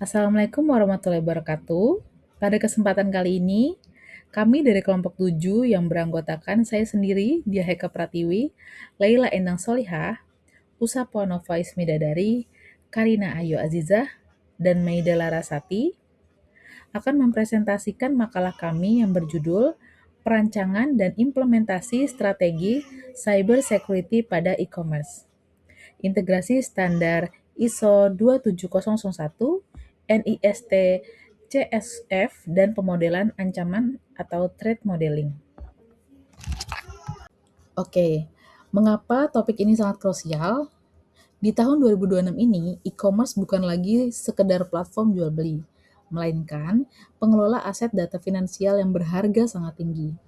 Assalamualaikum warahmatullahi wabarakatuh. Pada kesempatan kali ini, kami dari kelompok 7 yang beranggotakan saya sendiri, Diah Heka Pratiwi, Laila Endang Solihah, Usapa Nova Ismidadari, Karina Ayu Azizah, dan Maida Larasati akan mempresentasikan makalah kami yang berjudul Perancangan dan Implementasi Strategi Cyber Security pada E-commerce. Integrasi standar ISO 27001, NIST CSF, dan pemodelan ancaman atau threat modeling. Oke, mengapa topik ini sangat krusial? Di tahun 2026 ini, e-commerce bukan lagi sekedar platform jual beli, melainkan pengelola aset data finansial yang berharga sangat tinggi.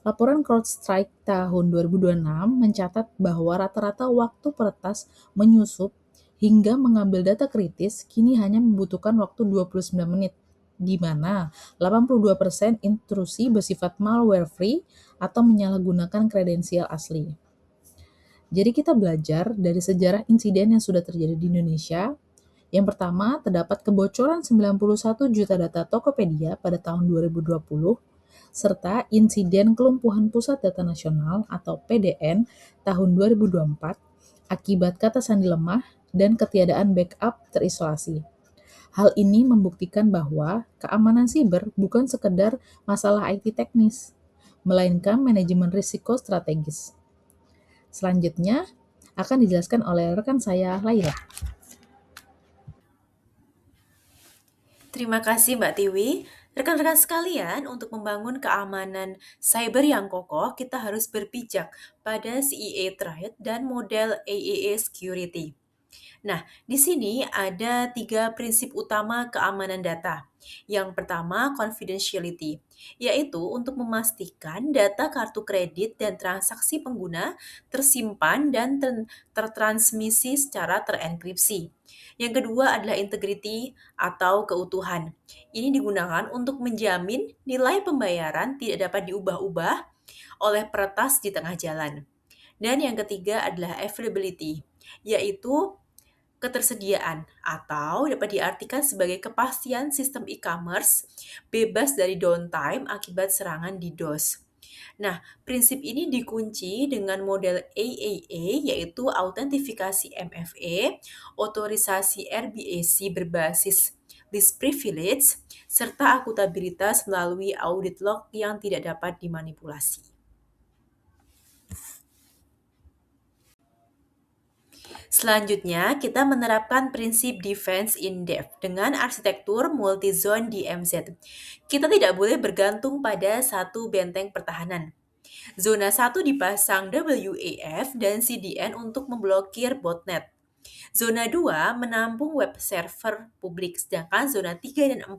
Laporan CrowdStrike tahun 2026 mencatat bahwa rata-rata waktu peretas menyusup hingga mengambil data kritis kini hanya membutuhkan waktu 29 menit, di mana 82% intrusi bersifat malware-free atau menyalahgunakan kredensial asli. Jadi kita belajar dari sejarah insiden yang sudah terjadi di Indonesia. Yang pertama, terdapat kebocoran 91 juta data Tokopedia pada tahun 2020, serta insiden kelumpuhan Pusat Data Nasional atau PDN tahun 2024 akibat kata sandi lemah dan ketiadaan backup terisolasi. Hal ini membuktikan bahwa keamanan siber bukan sekedar masalah IT teknis, melainkan manajemen risiko strategis. Selanjutnya akan dijelaskan oleh rekan saya, Laila. Terima kasih Mbak Tiwi. Rekan-rekan sekalian, untuk membangun keamanan cyber yang kokoh, kita harus berpijak pada CEA Threat dan model AAA Security. Nah, di sini ada tiga prinsip utama keamanan data. Yang pertama, confidentiality, yaitu untuk memastikan data kartu kredit dan transaksi pengguna tersimpan dan tertransmisi secara terenkripsi. Yang kedua adalah integrity atau keutuhan. Ini digunakan untuk menjamin nilai pembayaran tidak dapat diubah-ubah oleh peretas di tengah jalan. Dan yang ketiga adalah availability, yaitu ketersediaan atau dapat diartikan sebagai kepastian sistem e-commerce bebas dari downtime akibat serangan DDoS. Nah, prinsip ini dikunci dengan model AAA, yaitu autentifikasi MFA, otorisasi RBAC berbasis list privilege, serta akutabilitas melalui audit log yang tidak dapat dimanipulasi. Selanjutnya, kita menerapkan prinsip defense in depth dengan arsitektur multi-zone DMZ. Kita tidak boleh bergantung pada satu benteng pertahanan. Zona 1 dipasang WAF dan CDN untuk memblokir botnet. Zona 2 menampung web server publik, sedangkan zona 3 dan 4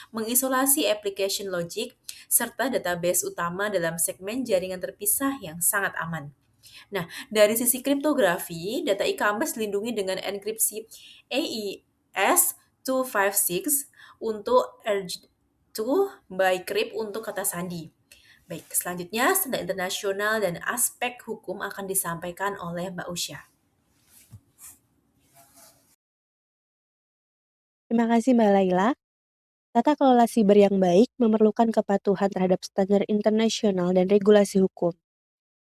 mengisolasi application logic serta database utama dalam segmen jaringan terpisah yang sangat aman. Nah, dari sisi kriptografi, data e-commerce dilindungi dengan enkripsi AES 256 untuk Edge2 by Crypt untuk kata sandi. Baik, selanjutnya standar internasional dan aspek hukum akan disampaikan oleh Mbak Usya. Terima kasih Mbak Laila. Tata kelola siber yang baik memerlukan kepatuhan terhadap standar internasional dan regulasi hukum.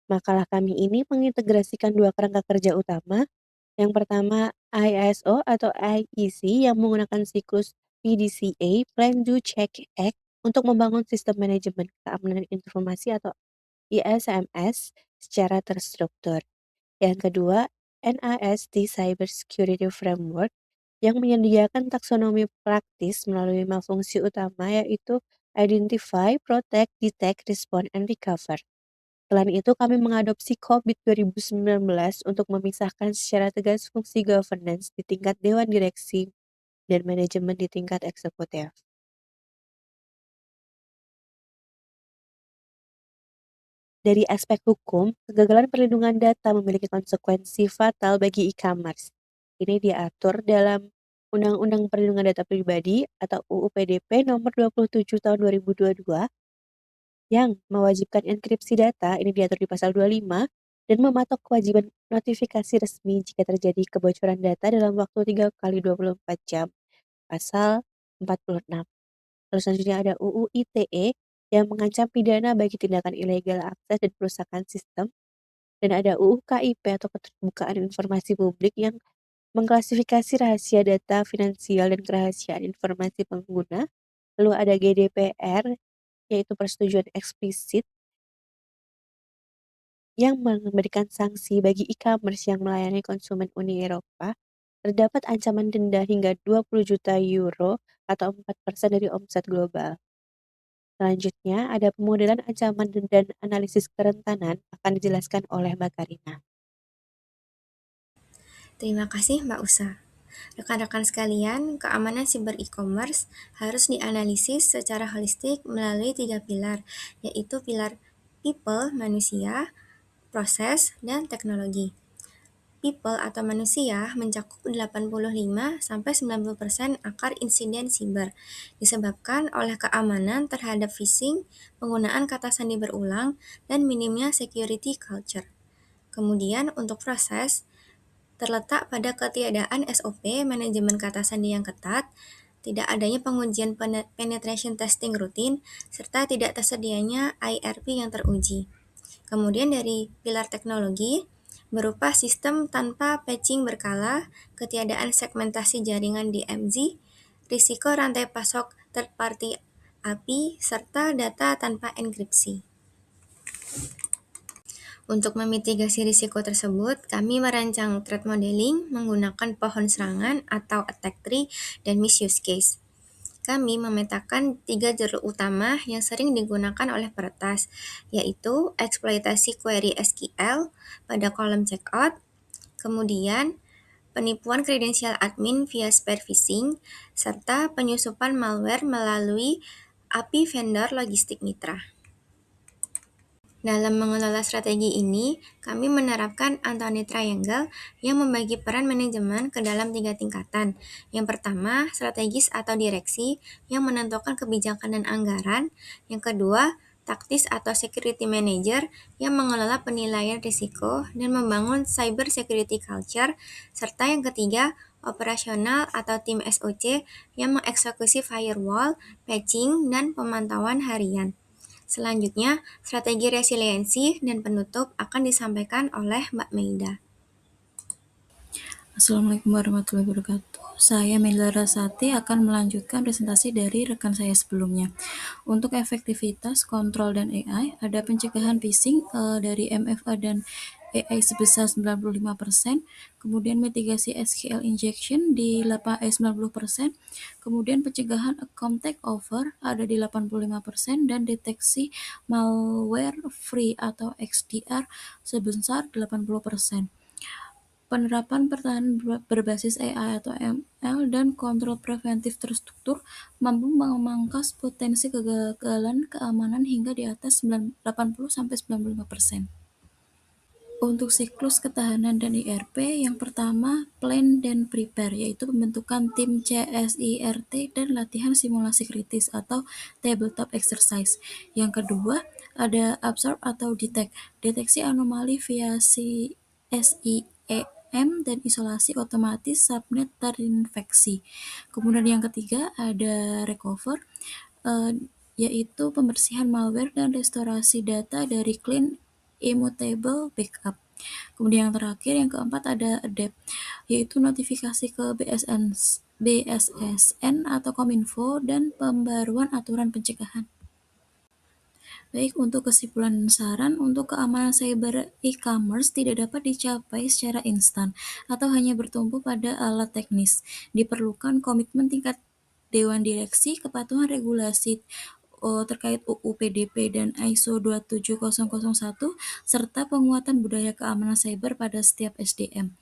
Makalah kami ini mengintegrasikan dua kerangka kerja utama. Yang pertama, ISO atau IEC yang menggunakan siklus PDCA, Plan Do Check Act, untuk membangun sistem manajemen keamanan informasi atau ISMS secara terstruktur. Yang kedua, NIST Cyber Security Framework yang menyediakan taksonomi praktis melalui 5 fungsi utama, yaitu Identify, Protect, Detect, Respond, and Recover. Selain itu, kami mengadopsi COVID 2019 untuk memisahkan secara tegas fungsi governance di tingkat dewan direksi dan manajemen di tingkat eksekutif. Dari aspek hukum, kegagalan perlindungan data memiliki konsekuensi fatal bagi e-commerce. Ini diatur dalam Undang-Undang Perlindungan Data Pribadi atau UU PDP nomor 27 tahun 2022 yang mewajibkan enkripsi data. Ini diatur di pasal 25 dan mematok kewajiban notifikasi resmi jika terjadi kebocoran data dalam waktu 3 kali 24 jam. pasal 46. Lalu selanjutnya ada UU ITE yang mengancam pidana bagi tindakan ilegal akses dan perusakan sistem, dan ada UU KIP atau Keterbukaan Informasi Publik yang mengklasifikasi rahasia data finansial dan kerahasiaan informasi pengguna. Lalu ada GDPR, yaitu persetujuan eksplisit yang memberikan sanksi bagi e-commerce yang melayani konsumen Uni Eropa. Terdapat ancaman denda hingga 20 juta euro atau 4% dari omset global. Selanjutnya, ada pemodelan ancaman dan analisis kerentanan akan dijelaskan oleh Mbak Karina. Terima kasih Mbak Usa. Rekan-rekan sekalian, keamanan siber e-commerce harus dianalisis secara holistik melalui 3 pilar, yaitu pilar people, manusia, proses, dan teknologi. People atau manusia mencakup 85-90% akar insiden siber, disebabkan oleh keamanan terhadap phishing, penggunaan kata sandi berulang, dan minimnya security culture. Kemudian untuk proses, terletak pada ketiadaan SOP manajemen kata sandi yang ketat, tidak adanya pengujian penetration testing rutin, serta tidak tersedianya IRP yang teruji. Kemudian dari pilar teknologi, berupa sistem tanpa patching berkala, ketiadaan segmentasi jaringan DMZ, risiko rantai pasok third party API, serta data tanpa enkripsi. Untuk memitigasi risiko tersebut, kami merancang threat modeling menggunakan pohon serangan atau attack tree dan misuse case. Kami memetakan 3 jalur utama yang sering digunakan oleh peretas, yaitu eksploitasi query SQL pada kolom checkout, kemudian penipuan kredensial admin via spear phishing, serta penyusupan malware melalui API vendor logistik mitra. Dalam mengelola strategi ini, kami menerapkan Anthony Triangle yang membagi peran manajemen ke dalam 3 tingkatan. Yang pertama, strategis atau direksi yang menentukan kebijakan dan anggaran. Yang kedua, taktis atau security manager yang mengelola penilaian risiko dan membangun cyber security culture. Serta yang ketiga, operasional atau tim SOC yang mengeksekusi firewall, patching, dan pemantauan harian. Selanjutnya, strategi resiliensi dan penutup akan disampaikan oleh Mbak Meida. Assalamualaikum warahmatullahi wabarakatuh. Saya Meida Rasati akan melanjutkan presentasi dari rekan saya sebelumnya. Untuk efektivitas kontrol dan AI, ada pencegahan phishing dari MFA dan AI sebesar 95%, kemudian mitigasi SQL injection di 90%, kemudian pencegahan account takeover ada di 85%, dan deteksi malware free atau XDR sebesar 80%. Penerapan pertahanan berbasis AI atau ML dan kontrol preventif terstruktur mampu memangkas potensi kegagalan keamanan hingga di atas 80-95%. Untuk siklus ketahanan dan IRP, yang pertama plan dan prepare, yaitu pembentukan tim CSIRT dan latihan simulasi kritis atau tabletop exercise. Yang kedua, ada absorb atau detect, deteksi anomali via SIEM dan isolasi otomatis subnet terinfeksi. Kemudian yang ketiga ada recover, yaitu pembersihan malware dan restorasi data dari clean immutable backup. Kemudian yang terakhir, yang keempat ada adapt, yaitu notifikasi ke BSSN atau Kominfo dan pembaruan aturan pencegahan. Baik, untuk kesimpulan dan saran, untuk keamanan cyber e-commerce tidak dapat dicapai secara instan atau hanya bertumpu pada alat teknis. Diperlukan komitmen tingkat Dewan Direksi, kepatuhan regulasi terkait UU PDP dan ISO 27001, serta penguatan budaya keamanan cyber pada setiap SDM.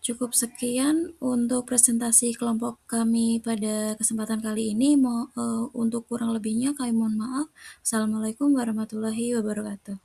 Cukup sekian untuk presentasi kelompok kami pada kesempatan kali ini. Untuk kurang lebihnya kami mohon maaf. Assalamualaikum warahmatullahi wabarakatuh.